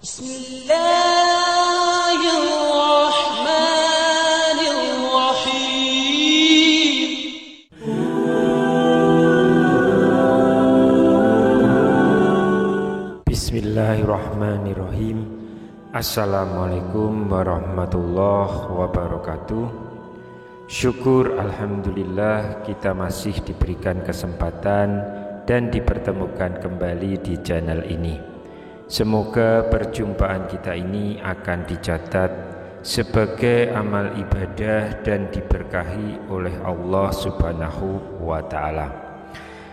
Bismillahirrahmanirrahim. Bismillahirrahmanirrahim. Assalamualaikum warahmatullahi wabarakatuh. Syukur alhamdulillah kita masih diberikan kesempatan dan dipertemukan kembali di channel ini. Semoga perjumpaan kita ini akan dicatat sebagai amal ibadah dan diberkahi oleh Allah Subhanahu wa Ta'ala.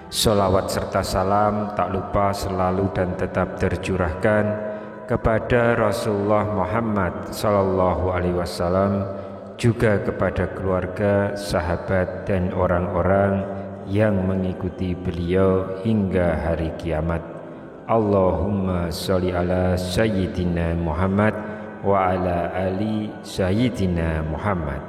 Sholawat serta salam tak lupa selalu dan tetap tercurahkan kepada Rasulullah Muhammad Sallallahu Alaihi Wasallam, juga kepada keluarga, sahabat, dan orang-orang yang mengikuti beliau hingga hari kiamat. Allahumma sholli ala Sayyidina Muhammad wa ala ali Sayyidina Muhammad.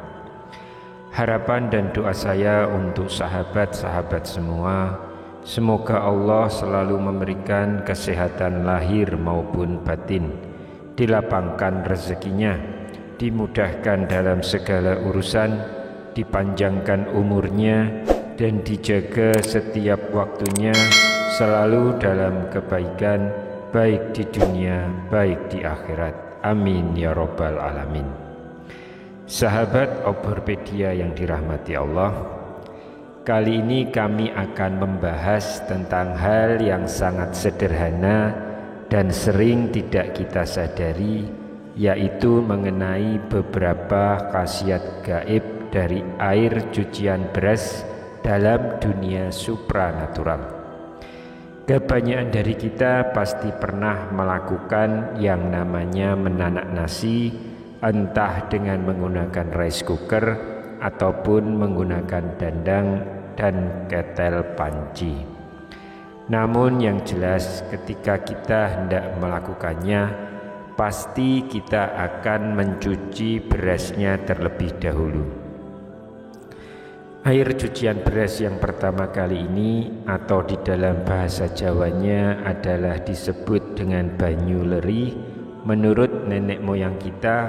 Harapan dan doa saya untuk sahabat-sahabat semua, semoga Allah selalu memberikan kesehatan lahir maupun batin, dilapangkan rezekinya, dimudahkan dalam segala urusan, dipanjangkan umurnya, dan dijaga setiap waktunya selalu dalam kebaikan, baik di dunia, baik di akhirat. Amin ya rabbal alamin. Sahabat Obropedia yang dirahmati Allah, kali ini kami akan membahas tentang hal yang sangat sederhana dan sering tidak kita sadari, yaitu mengenai beberapa khasiat gaib dari air cucian beras dalam dunia supranatural. Kebanyakan dari kita pasti pernah melakukan yang namanya menanak nasi, entah dengan menggunakan rice cooker ataupun menggunakan dandang dan ketel panci. Namun yang jelas ketika kita hendak melakukannya, pasti kita akan mencuci berasnya terlebih dahulu. Air cucian beras yang pertama kali ini, atau di dalam bahasa Jawanya adalah disebut dengan banyu leri, menurut nenek moyang kita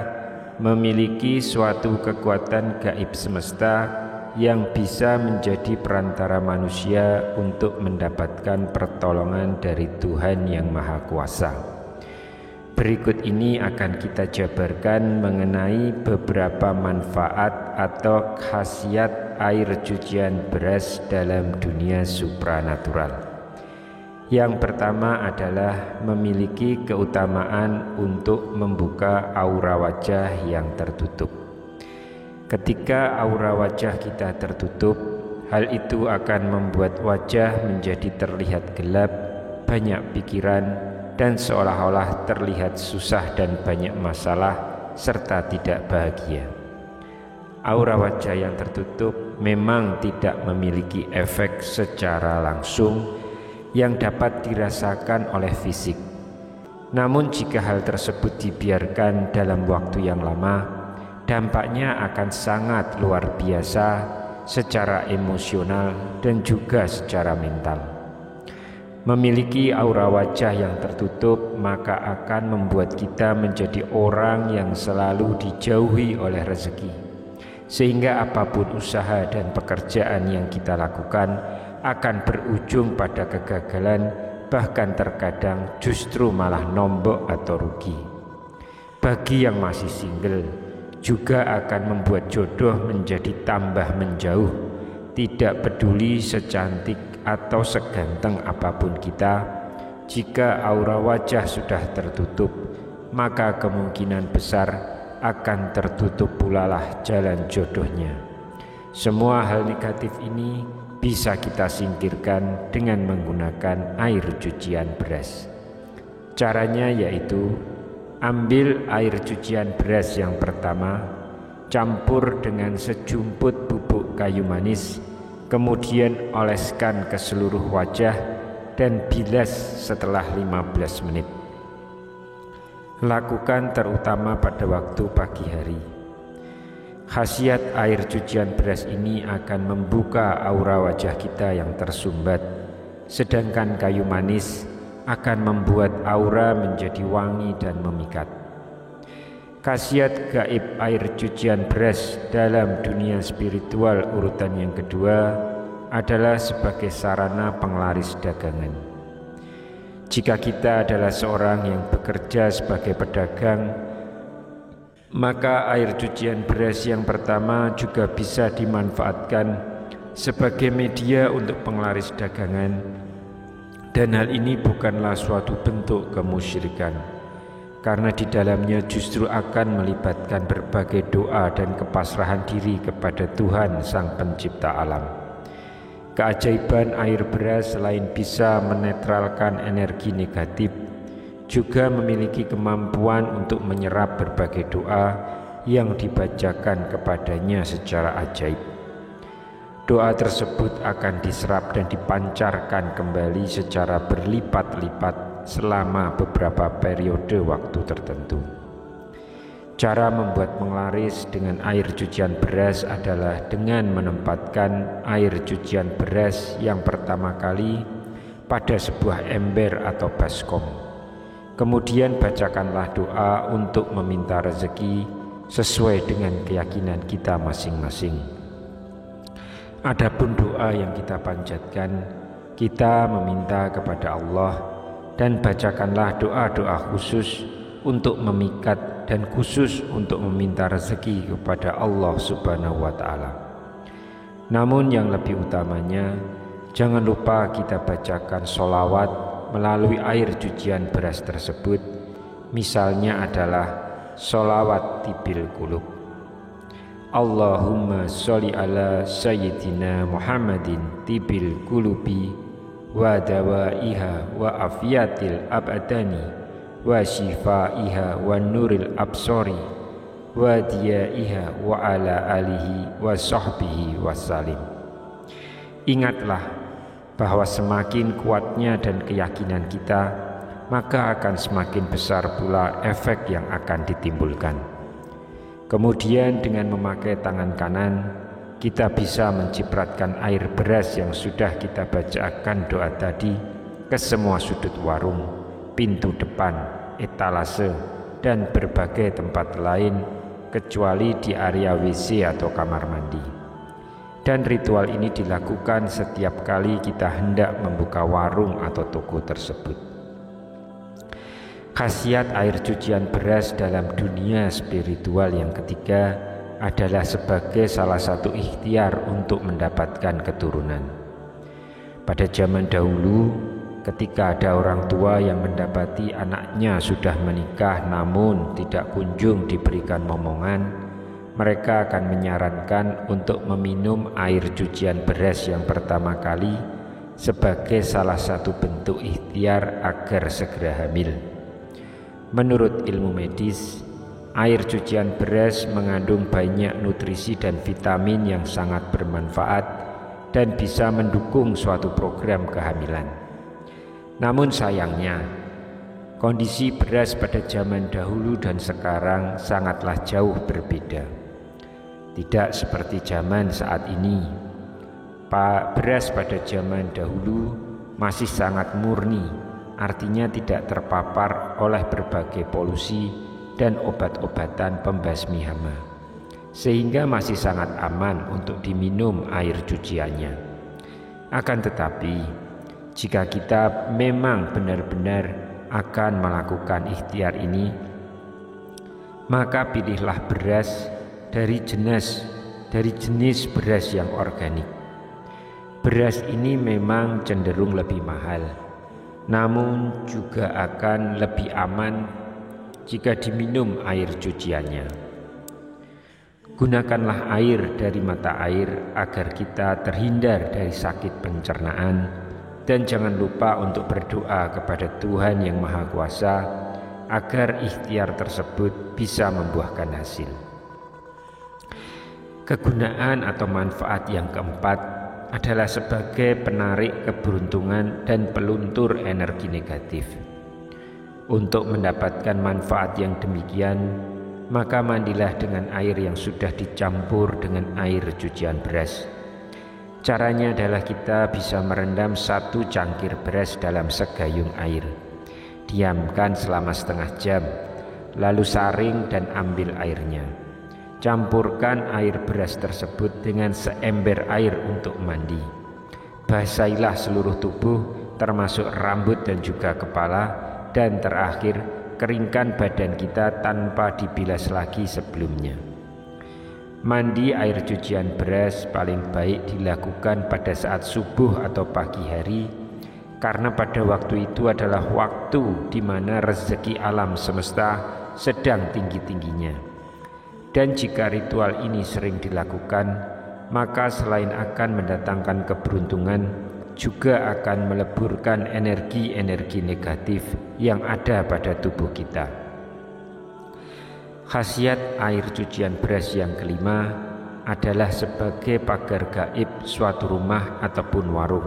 memiliki suatu kekuatan gaib semesta yang bisa menjadi perantara manusia untuk mendapatkan pertolongan dari Tuhan Yang Maha Kuasa. Berikut ini akan kita jabarkan mengenai beberapa manfaat atau khasiat air cucian beras dalam dunia supranatural. Yang pertama adalah memiliki keutamaan untuk membuka aura wajah yang tertutup. Ketika aura wajah kita tertutup, hal itu akan membuat wajah menjadi terlihat gelap, banyak pikiran, dan seolah-olah terlihat susah dan banyak masalah serta tidak bahagia. Aura wajah yang tertutup memang tidak memiliki efek secara langsung yang dapat dirasakan oleh fisik. Namun jika hal tersebut dibiarkan dalam waktu yang lama, dampaknya akan sangat luar biasa secara emosional dan juga secara mental. Memiliki aura wajah yang tertutup maka akan membuat kita menjadi orang yang selalu dijauhi oleh rezeki, sehingga apapun usaha dan pekerjaan yang kita lakukan akan berujung pada kegagalan, bahkan terkadang justru malah nombok atau rugi. Bagi yang masih single, juga akan membuat jodoh menjadi tambah menjauh. Tidak peduli secantik atau seganteng apapun kita, jika aura wajah sudah tertutup, maka kemungkinan besar akan tertutup pula lah jalan jodohnya. Semua hal negatif ini bisa kita singkirkan dengan menggunakan air cucian beras. Caranya yaitu, ambil air cucian beras yang pertama, campur dengan sejumput bubuk kayu manis, kemudian oleskan ke seluruh wajah dan bilas setelah 15 menit. Lakukan terutama pada waktu pagi hari. Khasiat air cucian beras ini akan membuka aura wajah kita yang tersumbat, sedangkan kayu manis akan membuat aura menjadi wangi dan memikat. Khasiat gaib air cucian beras dalam dunia spiritual urutan yang kedua adalah sebagai sarana penglaris dagangan. Jika kita adalah seorang yang bekerja sebagai pedagang, maka air cucian beras yang pertama juga bisa dimanfaatkan sebagai media untuk penglaris dagangan, dan hal ini bukanlah suatu bentuk kemusyrikan, karena di dalamnya justru akan melibatkan berbagai doa dan kepasrahan diri kepada Tuhan Sang Pencipta alam. Keajaiban air beras selain bisa menetralkan energi negatif, juga memiliki kemampuan untuk menyerap berbagai doa yang dibacakan kepadanya secara ajaib. Doa tersebut akan diserap dan dipancarkan kembali secara berlipat-lipat selama beberapa periode waktu tertentu. Cara membuat penglaris dengan air cucian beras adalah dengan menempatkan air cucian beras yang pertama kali pada sebuah ember atau baskom. Kemudian bacakanlah doa untuk meminta rezeki sesuai dengan keyakinan kita masing-masing. Adapun doa yang kita panjatkan, kita meminta kepada Allah, dan bacakanlah doa-doa khusus untuk memikat dan khusus untuk meminta rezeki kepada Allah Subhanahu wa Ta'ala. Namun yang lebih utamanya, jangan lupa kita bacakan sholawat melalui air cucian beras tersebut. Misalnya adalah sholawat tibil qulub. Allahumma sholli ala sayyidina Muhammadin tibil qulubi wa dawaiha wa afiyatil abadani wa shifaiha wa nuril absori wa diyaiha wa ala alihi wa sahbihi wassalim. Ingatlah bahwa semakin kuatnya dan keyakinan kita, maka akan semakin besar pula efek yang akan ditimbulkan. Kemudian dengan memakai tangan kanan, kita bisa mencipratkan air beras yang sudah kita bacakan doa tadi ke semua sudut warung, pintu depan, etalase, dan berbagai tempat lain kecuali di area WC atau kamar mandi. Dan ritual ini dilakukan setiap kali kita hendak membuka warung atau toko tersebut. Khasiat air cucian beras dalam dunia spiritual yang ketiga adalah sebagai salah satu ikhtiar untuk mendapatkan keturunan. Pada zaman dahulu, ketika ada orang tua yang mendapati anaknya sudah menikah namun tidak kunjung diberikan momongan, mereka akan menyarankan untuk meminum air cucian beras yang pertama kali sebagai salah satu bentuk ikhtiar agar segera hamil. Menurut ilmu medis, air cucian beras mengandung banyak nutrisi dan vitamin yang sangat bermanfaat dan bisa mendukung suatu program kehamilan. Namun sayangnya, kondisi beras pada zaman dahulu dan sekarang sangatlah jauh berbeda. Tidak seperti zaman saat ini. Beras pada zaman dahulu masih sangat murni, artinya tidak terpapar oleh berbagai polusi dan obat-obatan pembasmi hama, sehingga masih sangat aman untuk diminum air cuciannya. Akan tetapi, jika kita memang benar-benar akan melakukan ikhtiar ini, maka pilihlah beras dari jenis beras yang organik. Beras ini memang cenderung lebih mahal, namun juga akan lebih aman jika diminum air cuciannya. Gunakanlah air dari mata air agar kita terhindar dari sakit pencernaan, dan jangan lupa untuk berdoa kepada Tuhan Yang Maha Kuasa agar ikhtiar tersebut bisa membuahkan hasil. Kegunaan atau manfaat yang keempat adalah sebagai penarik keberuntungan dan peluntur energi negatif. Untuk mendapatkan manfaat yang demikian, maka mandilah dengan air yang sudah dicampur dengan air cucian beras. Caranya adalah kita bisa merendam 1 cangkir beras dalam segayung air. Diamkan selama setengah jam, lalu saring dan ambil airnya. Campurkan air beras tersebut dengan seember air untuk mandi. Basahilah seluruh tubuh termasuk rambut dan juga kepala, dan terakhir keringkan badan kita tanpa dibilas lagi sebelumnya. Mandi air cucian beras paling baik dilakukan pada saat subuh atau pagi hari, karena pada waktu itu adalah waktu di mana rezeki alam semesta sedang tinggi-tingginya. Dan jika ritual ini sering dilakukan, maka selain akan mendatangkan keberuntungan, juga akan meleburkan energi-energi negatif yang ada pada tubuh kita. Khasiat air cucian beras yang kelima adalah sebagai pagar gaib suatu rumah ataupun warung.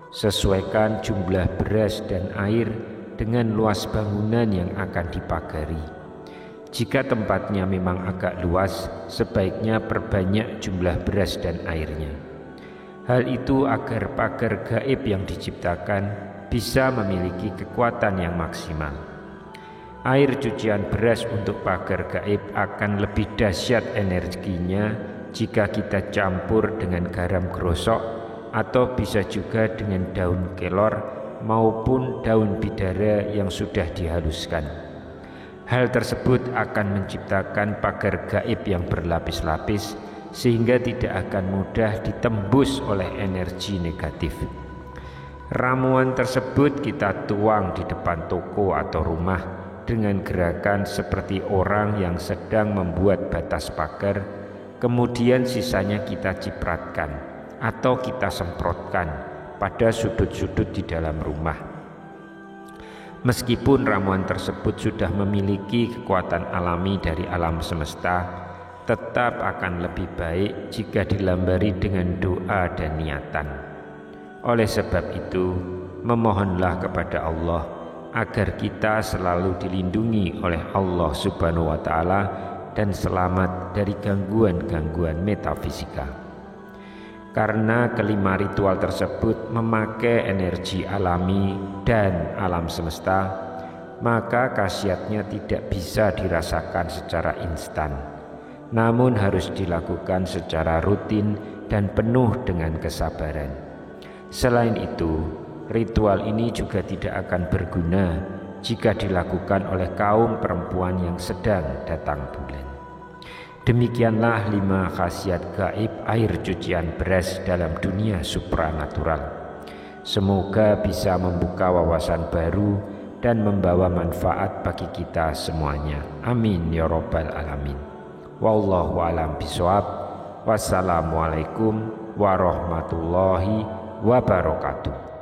Sesuaikan jumlah beras dan air dengan luas bangunan yang akan dipagari. Jika tempatnya memang agak luas, sebaiknya perbanyak jumlah beras dan airnya. Hal itu agar pagar gaib yang diciptakan bisa memiliki kekuatan yang maksimal. Air cucian beras untuk pagar gaib akan lebih dahsyat energinya jika kita campur dengan garam grosok, atau bisa juga dengan daun kelor maupun daun bidara yang sudah dihaluskan. Hal tersebut akan menciptakan pagar gaib yang berlapis-lapis sehingga tidak akan mudah ditembus oleh energi negatif. Ramuan tersebut kita tuang di depan toko atau rumah dengan gerakan seperti orang yang sedang membuat batas pagar, kemudian sisanya kita cipratkan atau kita semprotkan pada sudut-sudut di dalam rumah. Meskipun ramuan tersebut sudah memiliki kekuatan alami dari alam semesta, tetap akan lebih baik jika dilambari dengan doa dan niatan. Oleh sebab itu, memohonlah kepada Allah agar kita selalu dilindungi oleh Allah Subhanahu wa Ta'ala dan selamat dari gangguan-gangguan metafisika. Karena kelima ritual tersebut memakai energi alami dan alam semesta, maka khasiatnya tidak bisa dirasakan secara instan, namun harus dilakukan secara rutin dan penuh dengan kesabaran. Selain itu, ritual ini juga tidak akan berguna jika dilakukan oleh kaum perempuan yang sedang datang bulan. Demikianlah 5 khasiat gaib air cucian beras dalam dunia supranatural. Semoga bisa membuka wawasan baru dan membawa manfaat bagi kita semuanya. Amin ya rabbal alamin. Wallahu a'lam bishawab. Wassalamualaikum warahmatullahi wabarakatuh.